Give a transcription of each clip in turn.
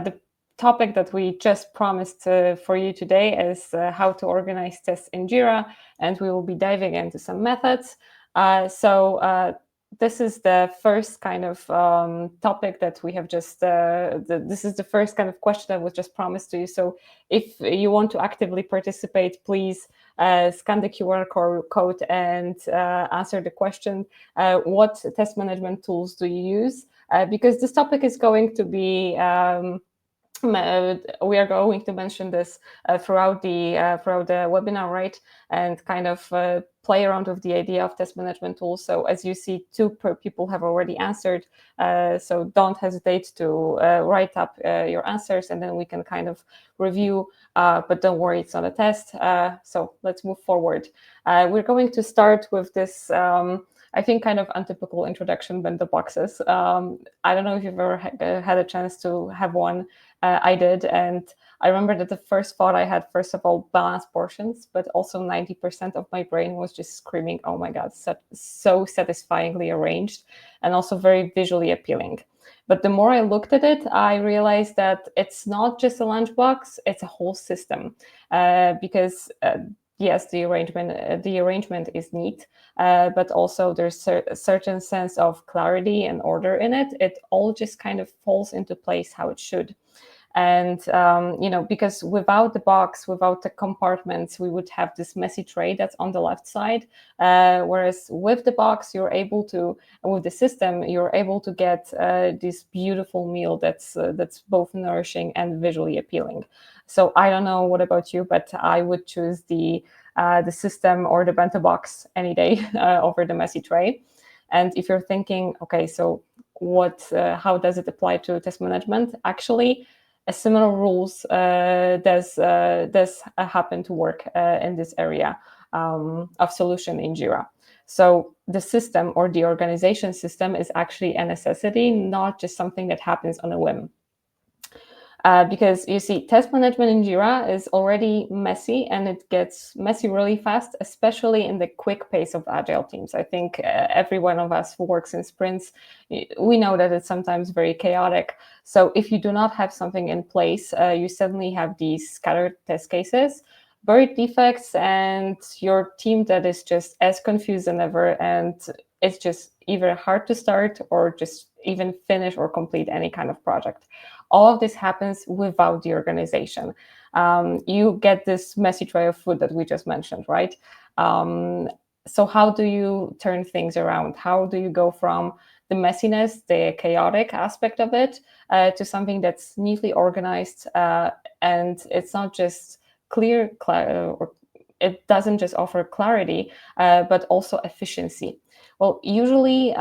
The topic that we just promised for you today is how to organize tests in Jira, and we will be diving into some methods. This is the first kind of topic that we have just, this is the first kind of question that was just promised to you. So if you want to actively participate, please scan the QR code and answer the question, what test management tools do you use? Because this topic is going to be, we are going to mention this throughout the webinar, right? And kind of play around with the idea of test management tools. So as you see, two people have already answered. So don't hesitate to write up your answers, and then we can kind of review. But don't worry, it's not a test. So let's move forward. We're going to start with this. I think kind of untypical introduction, bento boxes. I don't know if you've ever had a chance to have one. I did, and I remember that the first thought I had, first of all, balanced portions, but also 90% of my brain was just screaming, oh my God, so satisfyingly arranged and also very visually appealing. But the more I looked at it, I realized that it's not just a lunchbox, it's a whole system. Because yes, the arrangement is neat, but also there's a certain sense of clarity and order in it. It all just kind of falls into place how it should. And, because without the box, without the compartments, we would have this messy tray that's on the left side. Whereas with the box, with the system, you're able to get this beautiful meal that's both nourishing and visually appealing. So I don't know what about you, but I would choose the system or the bento box any day over the messy tray. And if you're thinking, okay, so how does it apply to test management? Actually, a similar rules does happen to work in this area of solution in Jira. So the system or the organization system is actually a necessity, not just something that happens on a whim. Because you see, test management in Jira is already messy, and it gets messy really fast, especially in the quick pace of agile teams. I think every one of us who works in sprints, we know that it's sometimes very chaotic. So if you do not have something in place, you suddenly have these scattered test cases, buried defects, and your team that is just as confused as ever, and it's just either hard to start or just even finish or complete any kind of project. All of this happens without the organization. You get this messy tray of food that we just mentioned, right? So how do you turn things around? How do you go from the messiness, the chaotic aspect of it, to something that's neatly organized, and it's not just clear, or it doesn't just offer clarity, but also efficiency? Well, usually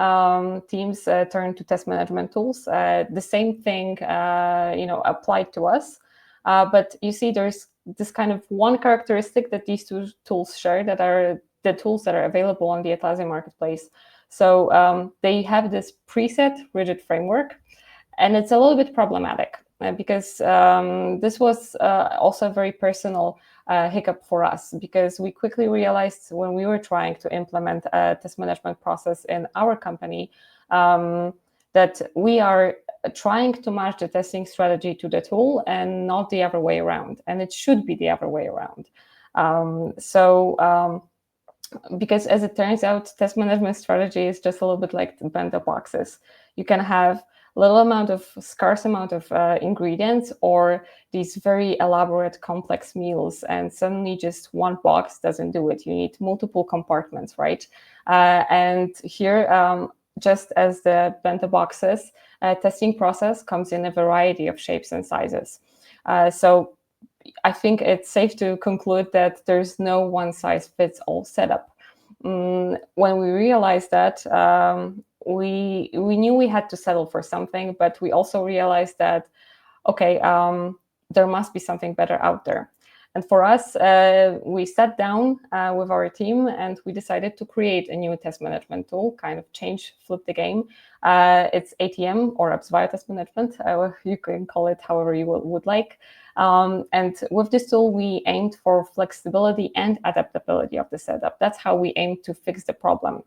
teams turn to test management tools. The same thing, applied to us. But you see, there's this kind of one characteristic that these two tools share, that are the tools that are available on the Atlassian Marketplace. So they have this preset rigid framework, and it's a little bit problematic because this was also a very personal hiccup for us, because we quickly realized when we were trying to implement a test management process in our company that we are trying to match the testing strategy to the tool and not the other way around. And it should be the other way around. Because as it turns out, test management strategy is just a little bit like the bento boxes. You can have scarce amount of ingredients, or these very elaborate complex meals, and suddenly just one box doesn't do it. You need multiple compartments, right? And here, just as the bento boxes, testing process comes in a variety of shapes and sizes. So I think it's safe to conclude that there's no one size fits all setup. When we realized that, we knew we had to settle for something, but we also realized that, okay, there must be something better out there. And for us, we sat down with our team, and we decided to create a new test management tool, kind of flip the game. It's ATM, or Appsvio Test Management. You can call it however you would like. And with this tool, we aimed for flexibility and adaptability of the setup. That's how we aim to fix the problem.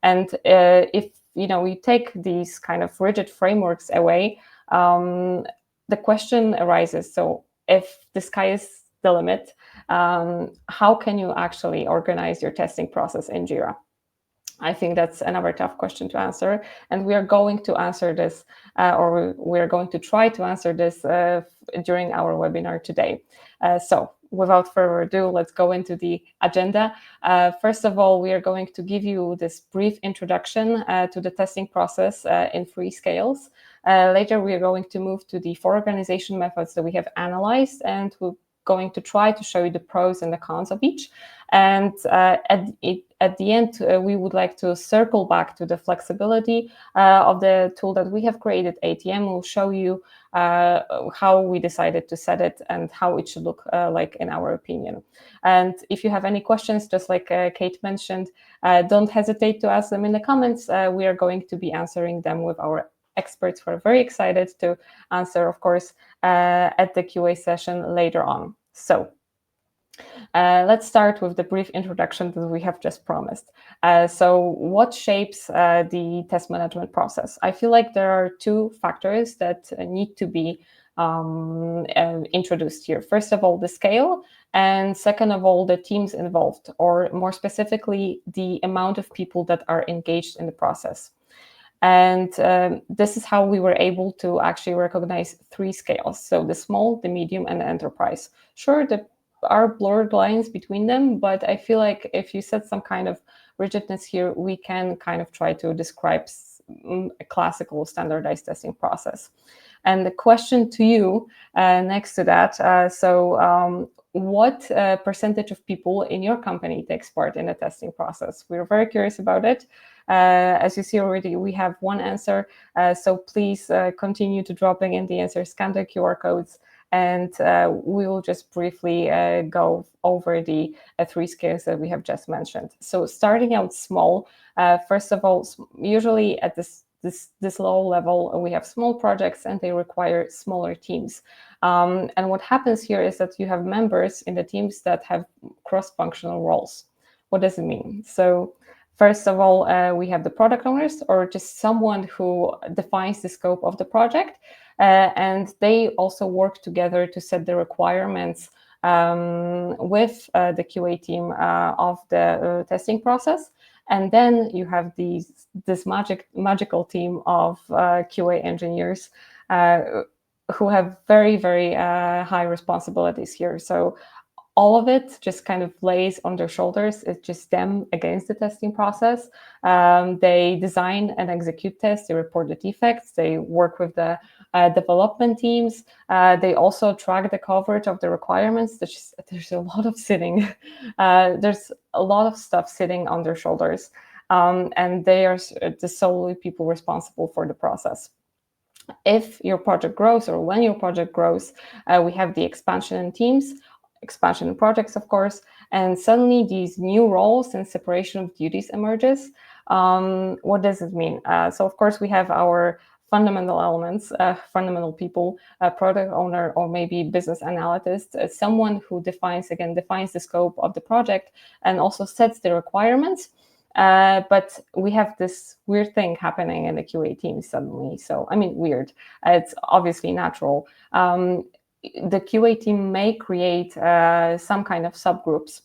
And if we take these kind of rigid frameworks away, the question arises, so if the sky is the limit, how can you actually organize your testing process in Jira? I think that's another tough question to answer, and we are going to answer this, or we're going to try to answer this during our webinar today. So without further ado, let's go into the agenda. First of all, we are going to give you this brief introduction to the testing process in 3 scales. Later, we are going to move to the 4 organization methods that we have analyzed, and we're going to try to show you the pros and the cons of each. And at the end, we would like to circle back to the flexibility of the tool that we have created, ATM. We'll show you how we decided to set it and how it should look like in our opinion. And if you have any questions, just like Kate mentioned, don't hesitate to ask them in the comments. We are going to be answering them with our experts who are very excited to answer, of course, at the QA session later on. So let's start with the brief introduction that we have just promised. So what shapes the test management process? I feel like there are 2 factors that need to be introduced here. First of all, the scale, and second of all, the teams involved, or more specifically, the amount of people that are engaged in the process. And this is how we were able to actually recognize 3 scales. So the small, the medium, and the enterprise. Sure, there are blurred lines between them, but I feel like if you set some kind of rigidness here, we can kind of try to describe a classical standardized testing process. And the question to you next to that, what percentage of people in your company takes part in the testing process? We're very curious about it. As you see already, we have 1 answer. So please continue to dropping in the answers, scan the QR codes, and we will just briefly go over the 3 scales that we have just mentioned. So starting out small, first of all, usually at this low level, we have small projects and they require smaller teams. And what happens here is that you have members in the teams that have cross-functional roles. What does it mean? So first of all, we have the product owners, or just someone who defines the scope of the project. And they also work together to set the requirements with the QA team of the testing process. And then you have this magical team of QA engineers who have very, very high responsibilities here. So all of it just kind of lays on their shoulders. It's just them against the testing process. They design and execute tests. They report the defects. They work with the development teams. They also track the coverage of the requirements. There's a lot of sitting. There's a lot of stuff sitting on their shoulders. And they are the solely people responsible for the process. If your project grows, or when your project grows, we have the expansion in teams, expansion in projects, of course, and suddenly these new roles and separation of duties emerges. What does it mean? So of course we have our fundamental elements, fundamental people, product owner, or maybe business analyst, someone who defines the scope of the project and also sets the requirements. But we have this weird thing happening in the QA team suddenly. So, I mean, weird. It's obviously natural. The QA team may create some kind of subgroups.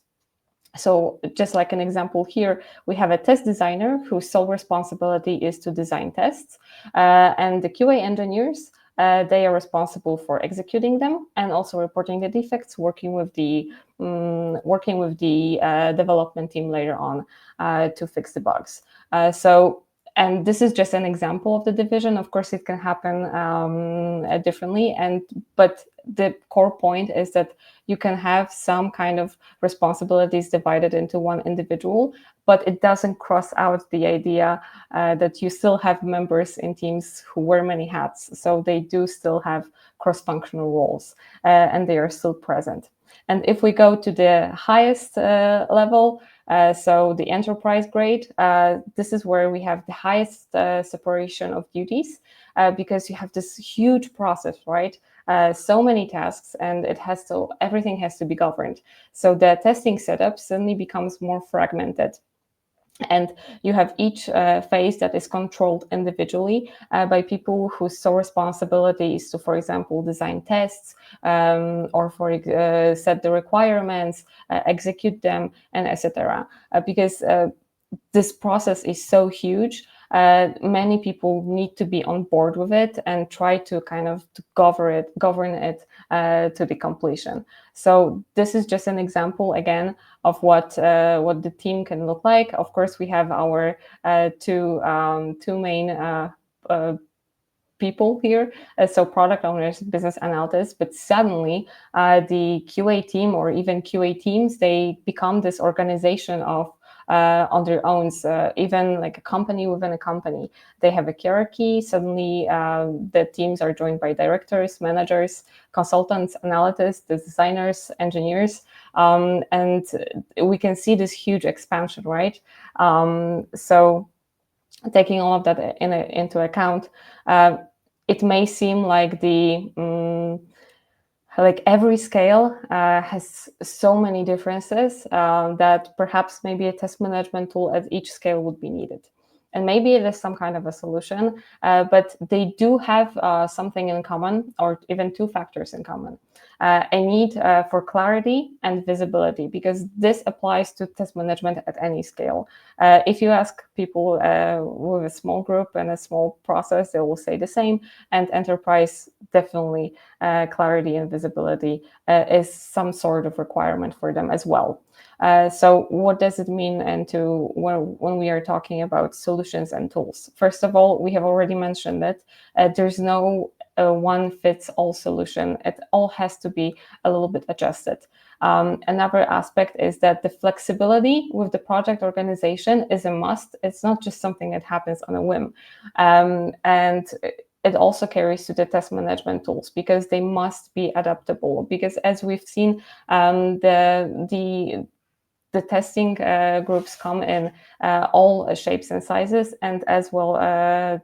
So just like an example here, we have a test designer whose sole responsibility is to design tests. And the QA engineers, they are responsible for executing them and also reporting the defects, working with the development team later on to fix the bugs. And this is just an example of the division. Of course, it can happen differently, but the core point is that you can have some kind of responsibilities divided into one individual, but it doesn't cross out the idea that you still have members in teams who wear many hats. So they do still have cross-functional roles, and they are still present. And if we go to the highest level, so the enterprise grade, this is where we have the highest separation of duties, because you have this huge process, right? So many tasks, and everything has to be governed. So the testing setup suddenly becomes more fragmented. And you have each phase that is controlled individually by people whose sole responsibility is to, for example, design tests, or set the requirements, execute them, and etc. Because this process is so huge. Many people need to be on board with it and try to kind of govern it to the completion. So this is just an example again of what the team can look like. Of course, we have our two main people here, so product owners, business analysts, but suddenly the QA team or even QA teams, they become this organization of on their own, even like a company within a company. They have a hierarchy. Suddenly the teams are joined by directors, managers, consultants, analysts, designers, engineers, and we can see this huge expansion, right? So taking all of that into account, it may seem like like every scale has so many differences that perhaps maybe a test management tool at each scale would be needed. And maybe it is some kind of a solution, but they do have something in common, or even two factors in common. A need for clarity and visibility, because this applies to test management at any scale. If you ask people with a small group and a small process, they will say the same. And enterprise, definitely clarity and visibility is some sort of requirement for them as well. So what does it mean when we are talking about solutions and tools? First of all, we have already mentioned that there's no one fits all solution. It all has to be a little bit adjusted. Another aspect is that the flexibility with the project organization is a must. It's not just something that happens on a whim. And it also carries to the test management tools, because they must be adaptable. Because as we've seen, the testing groups come in all shapes and sizes, and as well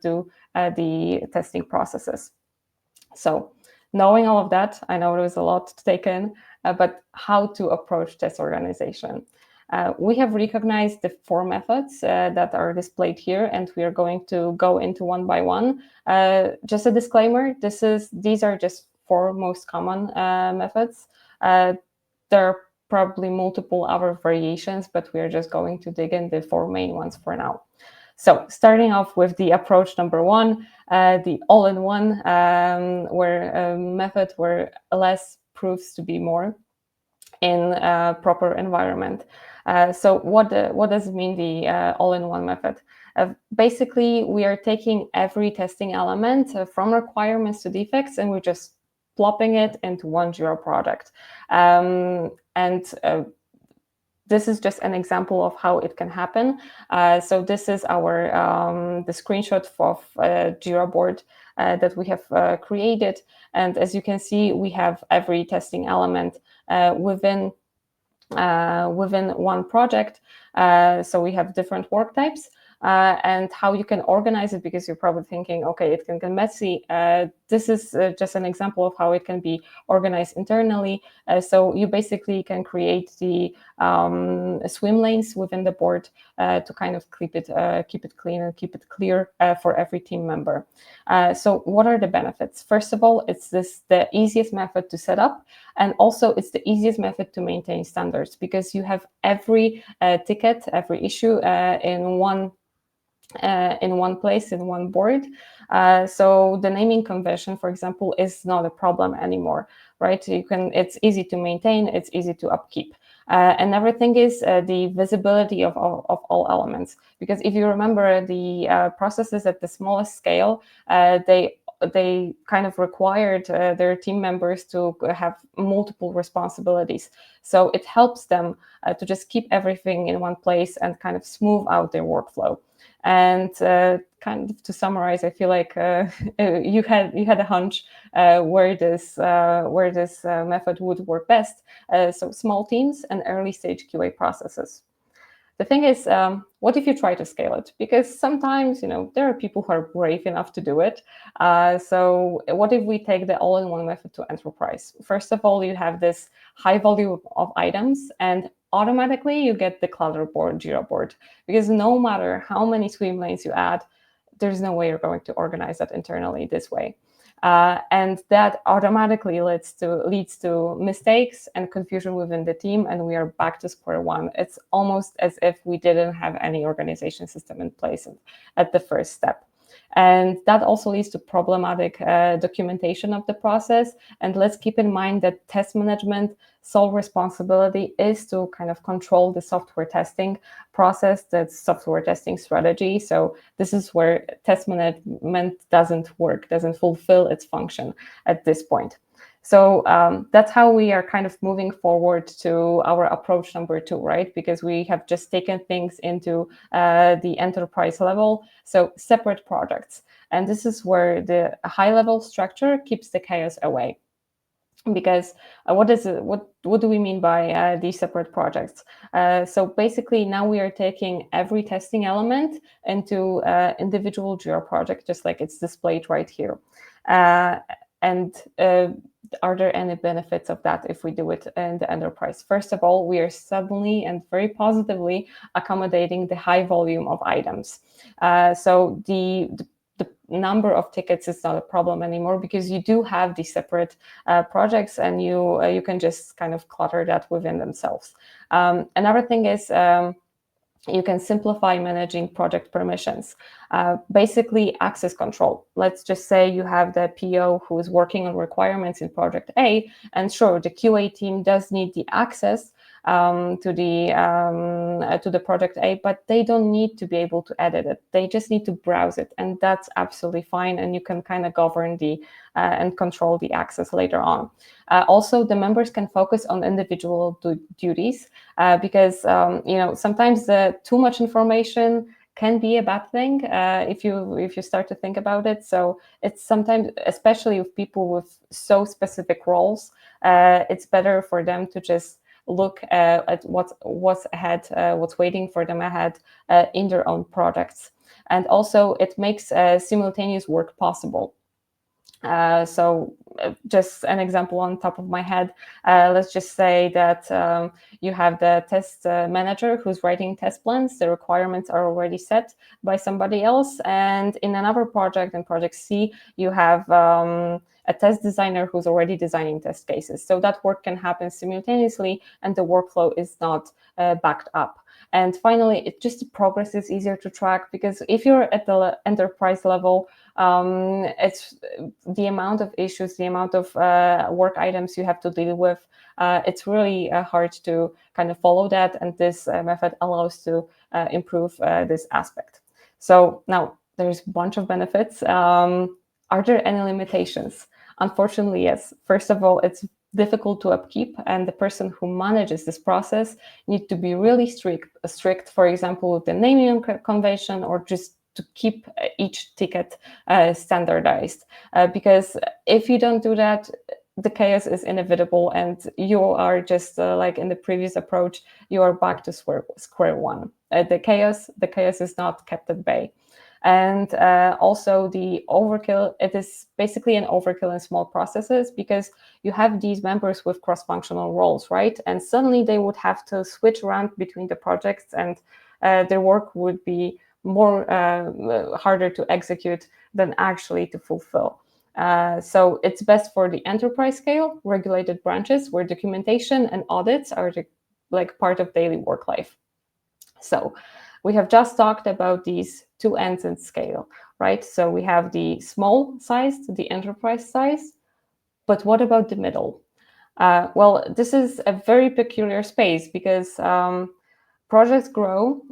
do the testing processes. So knowing all of that, I know there was a lot to take in, but how to approach test organization? We have recognized the 4 methods that are displayed here, and we are going to go into one by one. Just a disclaimer, these are just 4 most common methods. There are probably multiple other variations, but we are just going to dig in the 4 main ones for now. So starting off with the approach number 1, the all-in-one method where less proves to be more in a proper environment. So what does it mean, the all-in-one method? Basically, we are taking every testing element from requirements to defects, and we're just plopping it into one Jira product. This is just an example of how it can happen. So this is our the screenshot of Jira board that we have created. And as you can see, we have every testing element within one project. So we have different work types. And how you can organize it, because you're probably thinking, okay, it can get messy. This is just an example of how it can be organized internally. So you basically can create the swim lanes within the board to kind of keep it clean and keep it clear for every team member. So what are the benefits? First of all, it's the easiest method to set up, and also it's the easiest method to maintain standards, because you have every ticket, every issue in one place, in one board. So the naming convention, for example, is not a problem anymore, right? It's easy to maintain, it's easy to upkeep. And everything is the visibility of all elements. Because if you remember, the processes at the smallest scale, they kind of required their team members to have multiple responsibilities. So it helps them to just keep everything in one place and kind of smooth out their workflow. And kind of to summarize, I feel like you had a hunch where this method would work best. So small teams and early stage QA processes. The thing is, what if you try to scale it? Because sometimes, there are people who are brave enough to do it. So what if we take the all-in-one method to enterprise? First of all, you have this high volume of items, and automatically you get the Clutter board, Jira board, because no matter how many swim lanes you add, there's no way you're going to organize that internally this way. And that automatically leads to mistakes and confusion within the team, and we are back to square one. It's almost as if we didn't have any organization system in place at the first step. And that also leads to problematic documentation of the process. And let's keep in mind that test management sole responsibility is to kind of control the software testing process, that's software testing strategy. So this is where test management doesn't work, doesn't fulfill its function at this point. So that's how we are kind of moving forward to our approach number 2, right? Because we have just taken things into the enterprise level, so separate projects. And this is where the high-level structure keeps the chaos away. Because what do we mean by these separate projects? So basically now we are taking every testing element into individual Jira project, just like it's displayed right here. And are there any benefits of that if we do it in the enterprise? First of all, we are suddenly and very positively accommodating the high volume of items. So the number of tickets is not a problem anymore, because you do have these separate projects, and you can just kind of clutter that within themselves. Another thing is you can simplify managing project permissions. Basically, access control. Let's just say you have the PO who is working on requirements in project A, and sure, the QA team does need the access to the project A, but they don't need to be able to edit it. They just need to browse it, and that's absolutely fine. And you can kind of govern and control the access later on. Also, the members can focus on individual duties because sometimes too much information can be a bad thing if you start to think about it. So it's sometimes, especially with people with so specific roles, it's better for them to just look at what's ahead, what's waiting for them ahead in their own products. And also it makes simultaneous work possible. So just an example on top of my head, let's just say that you have the test manager who's writing test plans. The requirements are already set by somebody else. And in another project, in project C, you have a test designer who's already designing test cases. So that work can happen simultaneously, and the workflow is not backed up. And finally, the progress is easier to track, because if you're at the enterprise level, it's the amount of issues, the amount of work items you have to deal with. It's really hard to kind of follow that, and this method allows to improve this aspect. So now there's a bunch of benefits. Are there any limitations? Unfortunately, yes. First of all, it's difficult to upkeep, and the person who manages this process need to be really strict, for example, with the naming convention, or just to keep each ticket standardized. Because if you don't do that, the chaos is inevitable, and you are just like in the previous approach, you are back to square one. The chaos is not kept at bay. And also the overkill, it is basically an overkill in small processes, because you have these members with cross-functional roles, right? And suddenly they would have to switch around between the projects, and their work would be more harder to execute than actually to fulfill. So it's best for the enterprise scale, regulated branches, where documentation and audits are like part of daily work life. So we have just talked about these two ends in scale, right? So we have the small size, the enterprise size, but what about the middle? Well, this is a very peculiar space, because projects grow,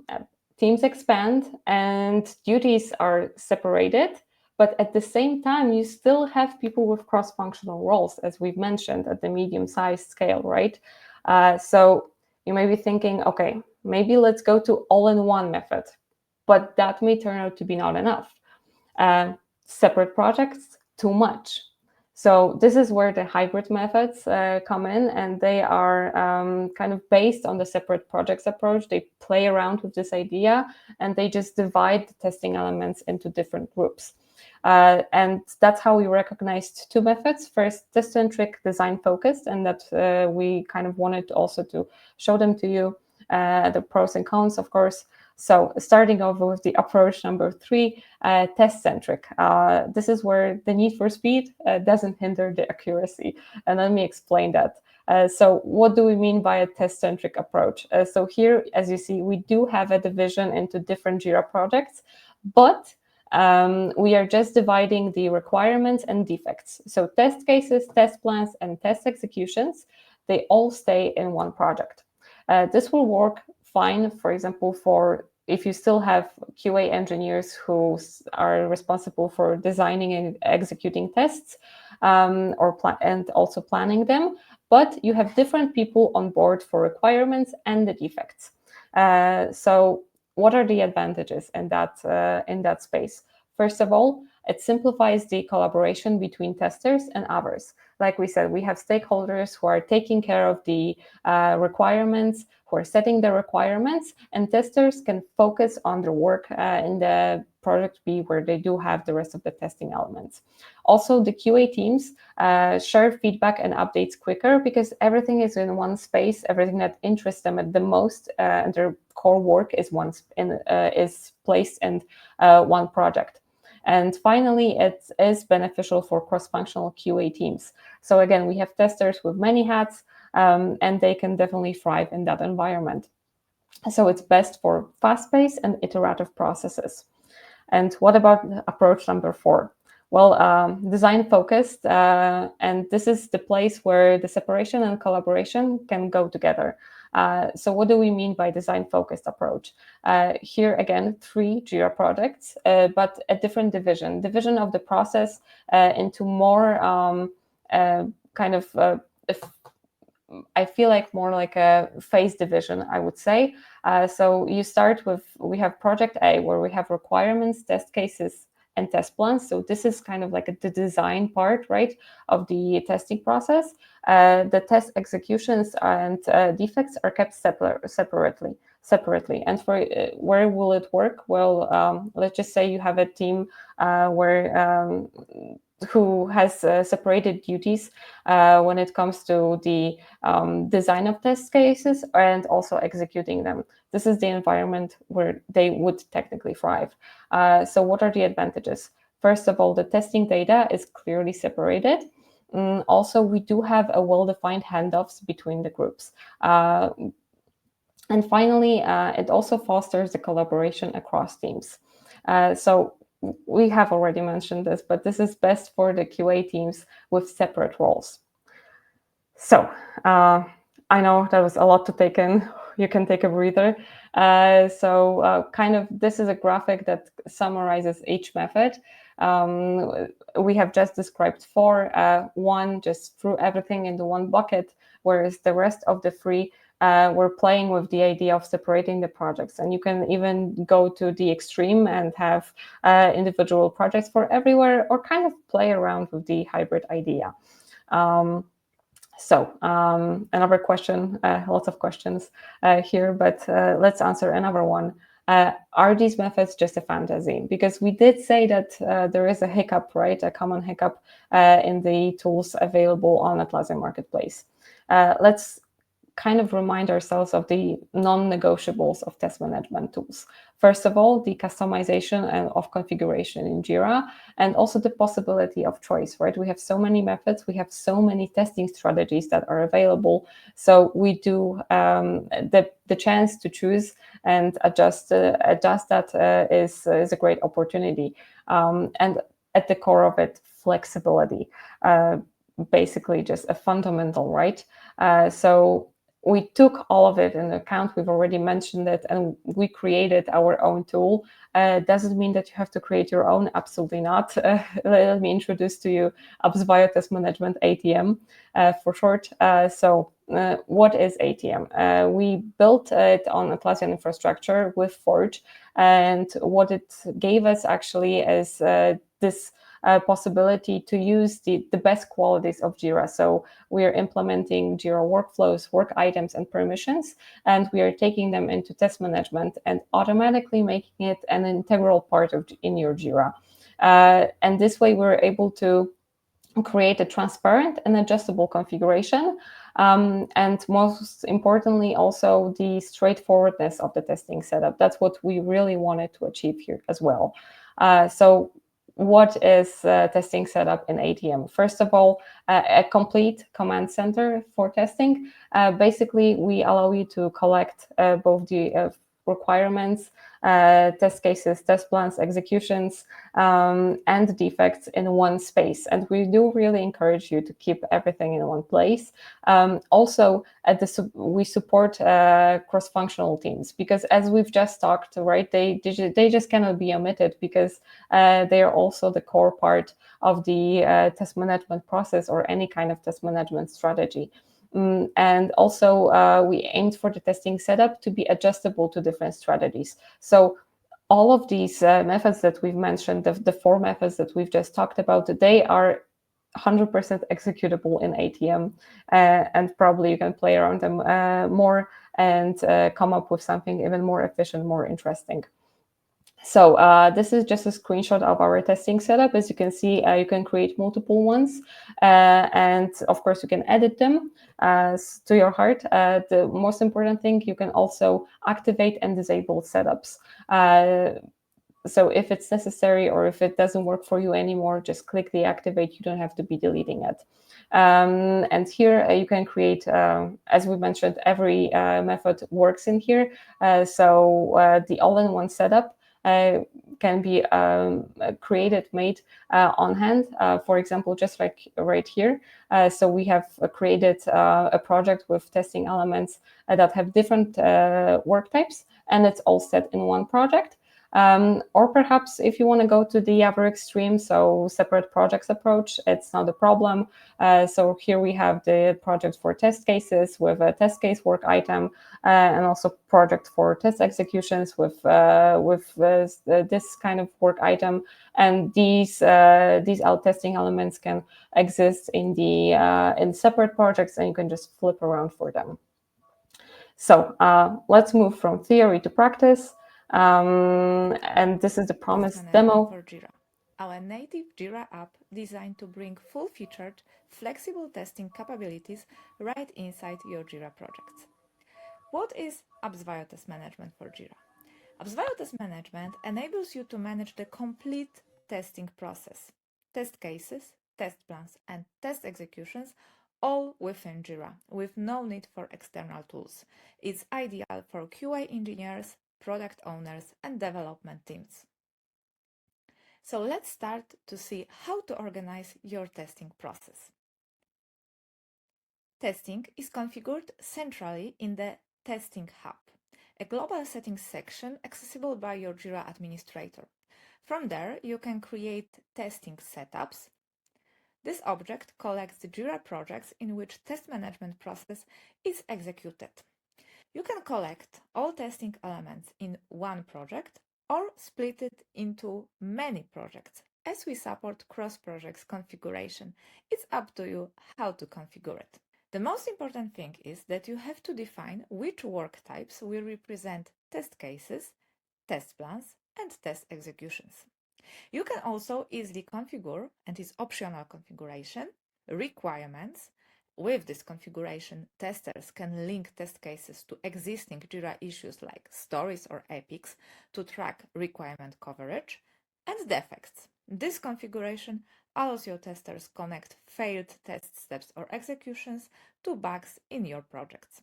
teams expand, and duties are separated. But at the same time, you still have people with cross-functional roles, as we've mentioned, at the medium-sized scale, right? So you may be thinking, okay, maybe let's go to all-in-one method, but that may turn out to be not enough. Separate projects, too much. So this is where the hybrid methods come in, and they are kind of based on the separate projects approach. They play around with this idea, and they just divide the testing elements into different groups. And that's how we recognized two methods. First, test-centric, design-focused, and that we kind of wanted also to show them to you, the pros and cons, of course. So starting off with the approach number 3, test-centric. This is where the need for speed doesn't hinder the accuracy. And let me explain that. So what do we mean by a test-centric approach? So here, as you see, we do have a division into different Jira projects, but we are just dividing the requirements and defects. So test cases, test plans, and test executions, they all stay in one project. This will work fine, for example, for if you still have QA engineers who are responsible for designing and executing tests, and also planning them, but you have different people on board for requirements and the defects. So what are the advantages in that space? First of all, it simplifies the collaboration between testers and others. Like we said, we have stakeholders who are taking care of the requirements, who are setting the requirements, and testers can focus on their work in the project B, where they do have the rest of the testing elements. Also, the QA teams share feedback and updates quicker because everything is in one space. Everything that interests them at the most and their core work is placed in one project. And finally, it is beneficial for cross-functional QA teams. So again, we have testers with many hats, and they can definitely thrive in that environment. So it's best for fast-paced and iterative processes. And what about approach number 4? Well, design-focused, and this is the place where the separation and collaboration can go together. So what do we mean by design-focused approach? Here again, 3 Jira projects, but a different division of the process into more I feel like more like a phase division, I would say. So you start with, we have project A, where we have requirements, test cases, and test plans. So this is kind of like the design part, right, of the testing process. The test executions and defects are kept separately. And for where will it work? Well, let's just say you have a team who has separated duties when it comes to the design of test cases and also executing them. This is the environment where they would technically thrive. So what are the advantages? First of all, the testing data is clearly separated. Also, we do have a well-defined handoffs between the groups. And finally, it also fosters the collaboration across teams. So we have already mentioned this, but this is best for the QA teams with separate roles. So I know that was a lot to take in. You can take a breather. Kind of this is a graphic that summarizes each method. We have just described 4. One just threw everything into one bucket, whereas the rest of the 3 we're playing with the idea of separating the projects. And you can even go to the extreme and have individual projects for everywhere, or kind of play around with the hybrid idea. Another question, lots of questions here, but let's answer another one. Are these methods just a fantasy? Because we did say that there is a hiccup, right? A common hiccup in the tools available on Atlassian Marketplace. Let's kind of remind ourselves of the non-negotiables of test management tools. First of all, the customization and of configuration in Jira, and also the possibility of choice, right? We have so many methods, we have so many testing strategies that are available. So we do the chance to choose and adjust that is a great opportunity. And at the core of it, flexibility, basically just a fundamental, right? So we took all of it into account. We've already mentioned it, and we created our own tool. Doesn't mean that you have to create your own. Absolutely not. Let me introduce to you Appsvio Test Management, ATM for short. What is ATM? We built it on Atlassian infrastructure with Forge, and what it gave us actually is this possibility to use the best qualities of Jira. So we are implementing Jira workflows, work items, and permissions, and we are taking them into test management and automatically making it an integral part in your Jira. And this way we're able to create a transparent and adjustable configuration. And most importantly, also the straightforwardness of the testing setup. That's what we really wanted to achieve here as well. So what is testing setup in ATM? First of all, a complete command center for testing. Basically, we allow you to collect both the requirements, test cases, test plans, executions, and defects in one space. And we do really encourage you to keep everything in one place. Also, we support cross-functional teams, because as we've just talked, right, they just cannot be omitted, because they are also the core part of the test management process or any kind of test management strategy. And also, we aimed for the testing setup to be adjustable to different strategies. So all of these methods that we've mentioned, the four methods that we've just talked about, they are 100% executable in ATM, and probably you can play around them more and come up with something even more efficient, more interesting. So this is just a screenshot of our testing setup. As you can see, you can create multiple ones, and of course you can edit them to your heart. The most important thing, you can also activate and disable setups. So if it's necessary, or if it doesn't work for you anymore, just click the activate. You don't have to be deleting it. And here you can create, as we mentioned, every method works in here. So the all-in-one setup can be created, made on hand. For example, just like right here. So we have created a project with testing elements that have different work types, and it's all set in one project. Or perhaps if you want to go to the other extreme, so separate projects approach, it's not a problem. So here we have the project for test cases with a test case work item, and also project for test executions with this kind of work item. And these testing elements can exist in the in separate projects, and you can just flip around for them. So let's move from theory to practice. And this is the promised demo for Jira. Our native Jira app designed to bring full-featured, flexible testing capabilities right inside your Jira projects. What is Appsvio Test Management for Jira? Appsvio Test Management enables you to manage the complete testing process, test cases, test plans, and test executions all within Jira, with no need for external tools. It's ideal for QA engineers, product owners, and development teams. So let's start to see how to organize your testing process. Testing is configured centrally in the Testing Hub, a global settings section accessible by your Jira administrator. From there, you can create testing setups. This object collects the Jira projects in which test management process is executed. You can collect all testing elements in one project or split it into many projects. As we support cross-projects configuration, it's up to you how to configure it. The most important thing is that you have to define which work types will represent test cases, test plans, and test executions. You can also easily configure, and it's optional configuration, requirements. With this configuration, testers can link test cases to existing Jira issues like stories or epics to track requirement coverage, and defects. This configuration allows your testers connect failed test steps or executions to bugs in your projects.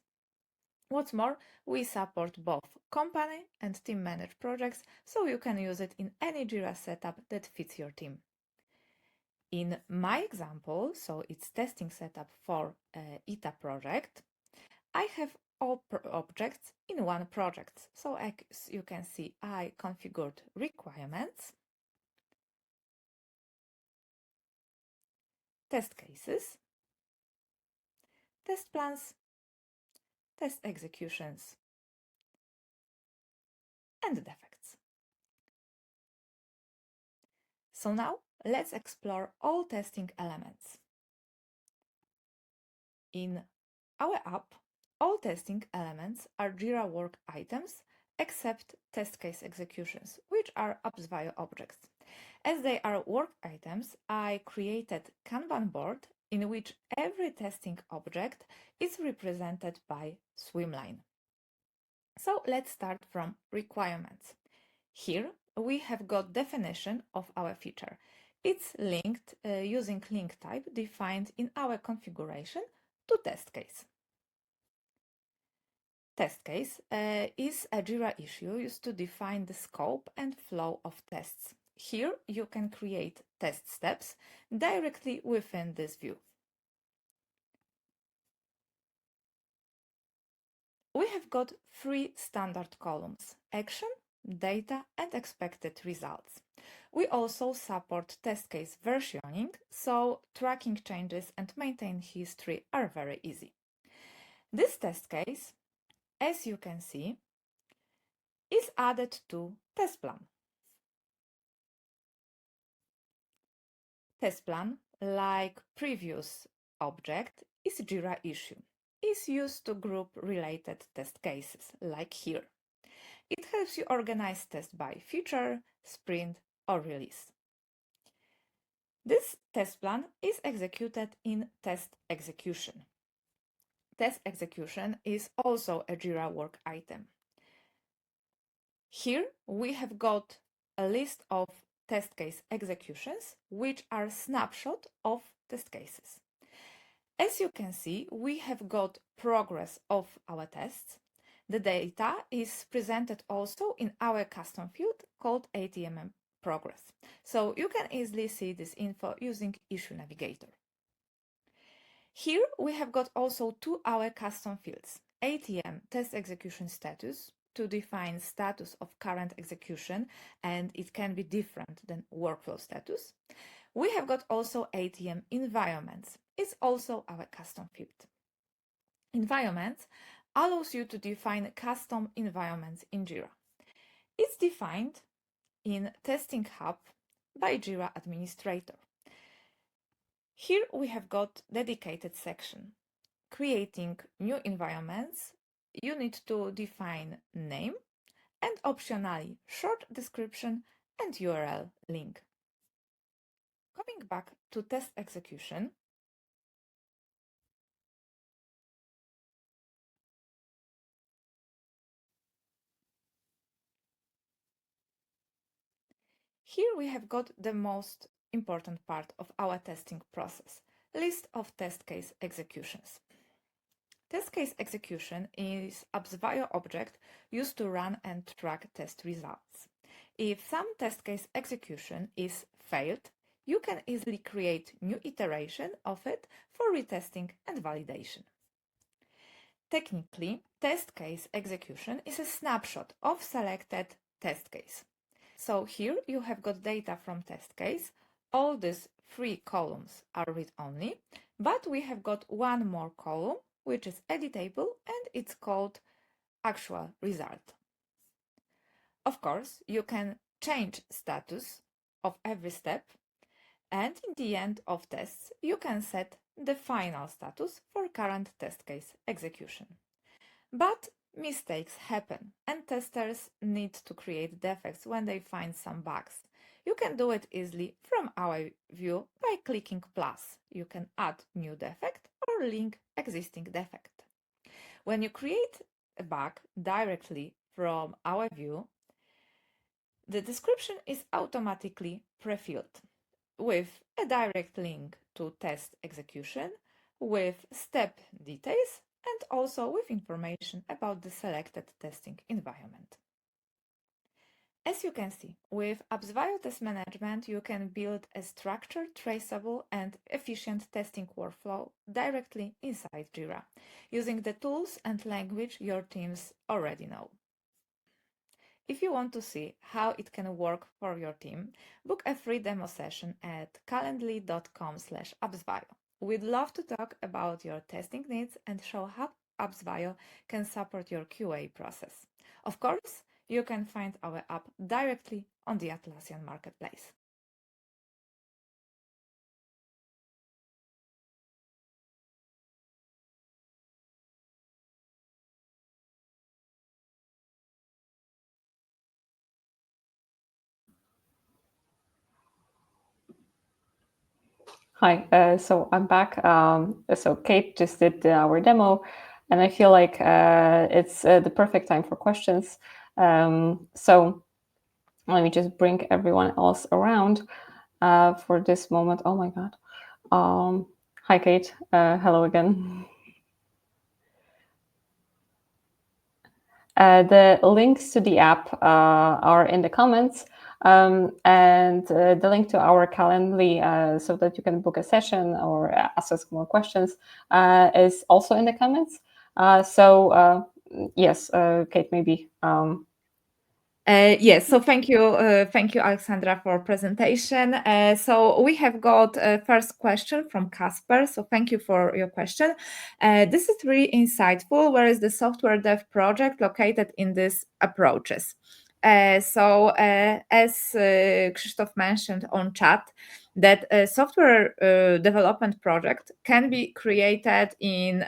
What's more, we support both company and team managed projects, so you can use it in any Jira setup that fits your team. In my example, so it's testing setup for ITA project, I have all objects in one project. So as you can see, I configured requirements, test cases, test plans, test executions, and defects. So now let's explore all testing elements. In our app, all testing elements are Jira work items except test case executions, which are Appsvio objects. As they are work items, I created Kanban board in which every testing object is represented by swimline. So let's start from requirements. Here we have got definition of our feature. It's linked using link type defined in our configuration to test case. Test case is a Jira issue used to define the scope and flow of tests. Here you can create test steps directly within this view. We have got three standard columns: action, data, and expected results. We also support test case versioning, so tracking changes and maintain history are very easy. This test case, as you can see, is added to test plan. Test plan, like previous object, is Jira issue. Is used to group related test cases, like here. It helps you organize tests by feature, sprint, or release. This test plan is executed in test execution. Test execution is also a Jira work item. Here we have got a list of test case executions, which are snapshot of test cases. As you can see, we have got progress of our tests. The data is presented also in our custom field called ATM progress. So you can easily see this info using Issue Navigator. Here we have got also two our custom fields: ATM test execution status to define status of current execution, and it can be different than workflow status. We have got also ATM environments. It's also our custom field. Environments allows you to define custom environments in Jira. It's defined in Testing Hub by Jira Administrator. Here we have got dedicated section. Creating new environments, you need to define name and optionally short description and URL link. Coming back to test execution, here we have got the most important part of our testing process: list of test case executions. Test case execution is Appsvio object used to run and track test results. If some test case execution is failed, you can easily create new iteration of it for retesting and validation. Technically, test case execution is a snapshot of selected test case. So here you have got data from test case. All these three columns are read-only, but we have got one more column which is editable, and it's called actual result. Of course, you can change status of every step, and in the end of tests, you can set the final status for current test case execution. But mistakes happen, and testers need to create defects when they find some bugs. You can do it easily from our view by clicking plus. You can add new defect or link existing defect. When you create a bug directly from our view, the description is automatically pre-filled with a direct link to test execution, with step details, and also with information about the selected testing environment. As you can see, with Appsvio Test Management, you can build a structured, traceable, and efficient testing workflow directly inside Jira, using the tools and language your teams already know. If you want to see how it can work for your team, book a free demo session at calendly.com/Appsvio. We'd love to talk about your testing needs and show how Appsvio can support your QA process. Of course, you can find our app directly on the Atlassian Marketplace. Hi, so I'm back. So Kate just did our demo, and I feel like it's the perfect time for questions. So let me just bring everyone else around for this moment. Oh my God. Hi, Kate. Hello again. The links to the app are in the comments, and the link to our Calendly so that you can book a session or ask us more questions is also in the comments. Yes, Kate, maybe. Yes, so thank you, Alexandra, for presentation. So we have got a first question from Casper. So thank you for your question. This is really insightful. Where is the software dev project located in these approaches? As Krzysztof mentioned on chat, that a software development project can be created in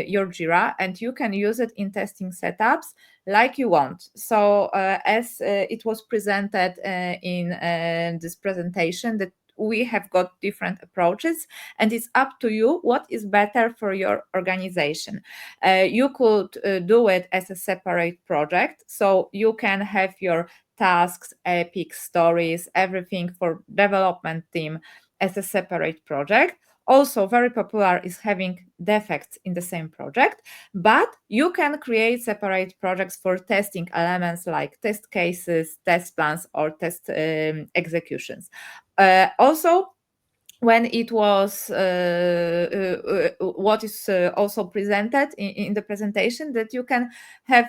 your Jira, and you can use it in testing setups like you want. So as it was presented in this presentation, that we have got different approaches, and it's up to you what is better for your organization. You could do it as a separate project, so you can have your tasks, epic stories, everything for development team as a separate project. Also very popular is having defects in the same project, but you can create separate projects for testing elements like test cases, test plans, or test executions. Also, when it was what is also presented in the presentation, that you can have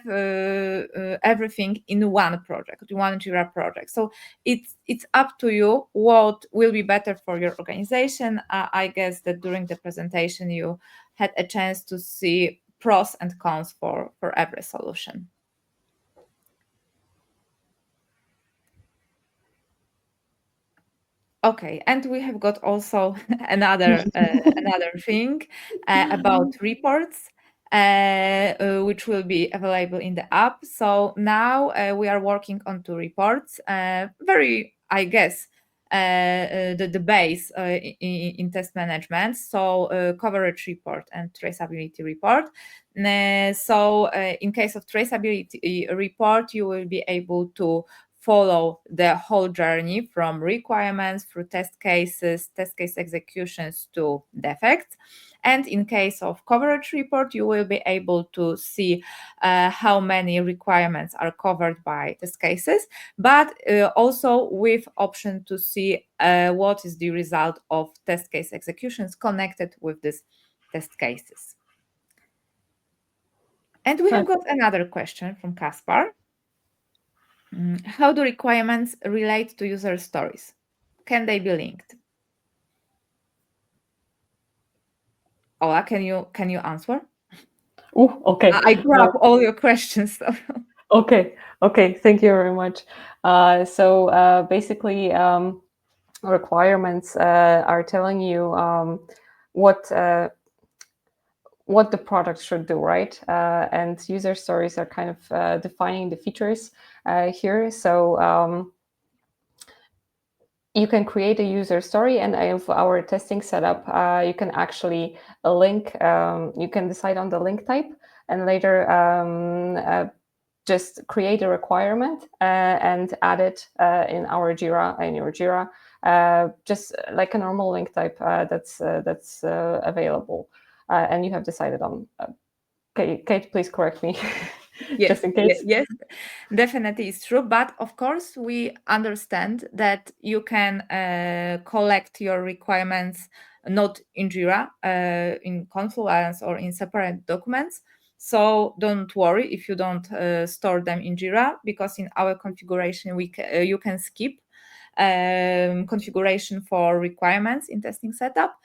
everything in one project, one Jira project. So it's up to you what will be better for your organization. I guess that during the presentation you had a chance to see pros and cons for every solution. Okay, and we have got also another thing about reports, which will be available in the app. So now we are working on two reports. Very, I guess, the base in test management. So coverage report and traceability report. In case of traceability report, you will be able to follow the whole journey from requirements through test cases, test case executions to defects. And in case of coverage report, you will be able to see how many requirements are covered by test cases, but also with option to see what is the result of test case executions connected with these test cases. And we have got another question from Kaspar. How do requirements relate to user stories? Can they be linked? Ola, can you answer? Oh, okay. I grab all your questions. Okay. Thank you very much. Basically, requirements are telling you what the product should do, right? And user stories are kind of defining the features here. So you can create a user story, and of our testing setup, you can actually link. You can decide on the link type, and later just create a requirement and add it in your Jira, just like a normal link type that's available, and you have decided on. Kate, please correct me. Yes, just in case. yes, definitely it's true. But of course, we understand that you can collect your requirements not in Jira, in Confluence or in separate documents. So don't worry if you don't store them in Jira, because in our configuration you can skip configuration for requirements in testing setup.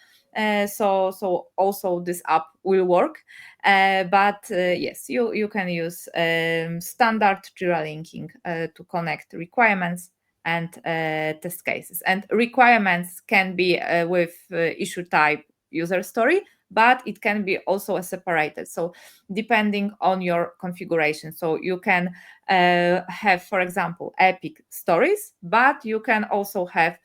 So also this app will work, but yes, you can use standard Jira linking to connect requirements and test cases. And requirements can be with issue type user story, but it can be also separated. So depending on your configuration, so you can have, for example, epic stories, but you can also have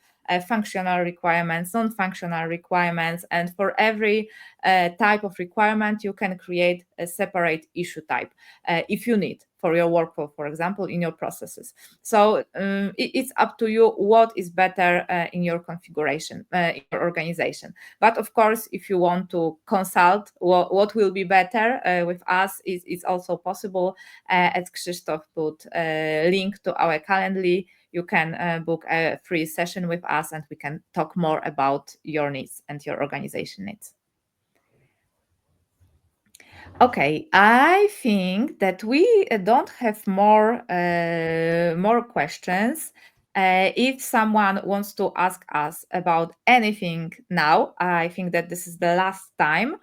functional requirements, non-functional requirements, and for every type of requirement, you can create a separate issue type if you need for your workflow, for example, in your processes. So it's up to you what is better in your configuration, in your organization. But of course, if you want to consult what will be better with us, it's also possible. As Krzysztof put a link to our Calendly, you can book a free session with us and we can talk more about your needs and your organization needs. Okay, I think that we don't have more questions. If someone wants to ask us about anything now, I think that this is the last time.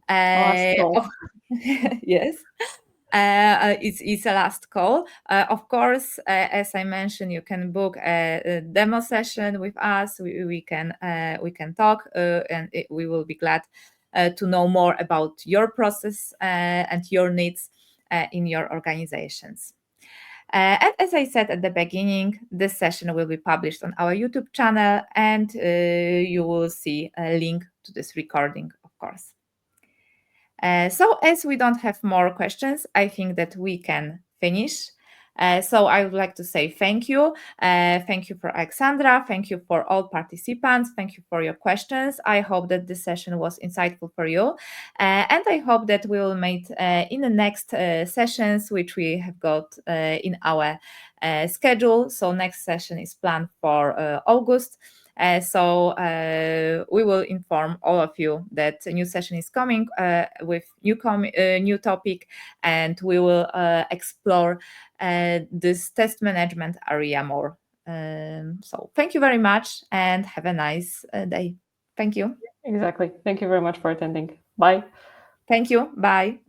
Last call. Yes. It's a last call. Of course, as I mentioned, you can book a demo session with us. We can talk, and we will be glad to know more about your process and your needs in your organizations. And as I said at the beginning, this session will be published on our YouTube channel, and you will see a link to this recording, of course. So as we don't have more questions, I think that we can finish. So I would like to say thank you. Thank you for Alexandra. Thank you for all participants. Thank you for your questions. I hope that this session was insightful for you. And I hope that we will meet in the next sessions, which we have got in our schedule. So next session is planned for August. So we will inform all of you that a new session is coming with new topic, and we will explore this test management area more. So thank you very much and have a nice day. Thank you. Exactly. Thank you very much for attending. Bye. Thank you. Bye.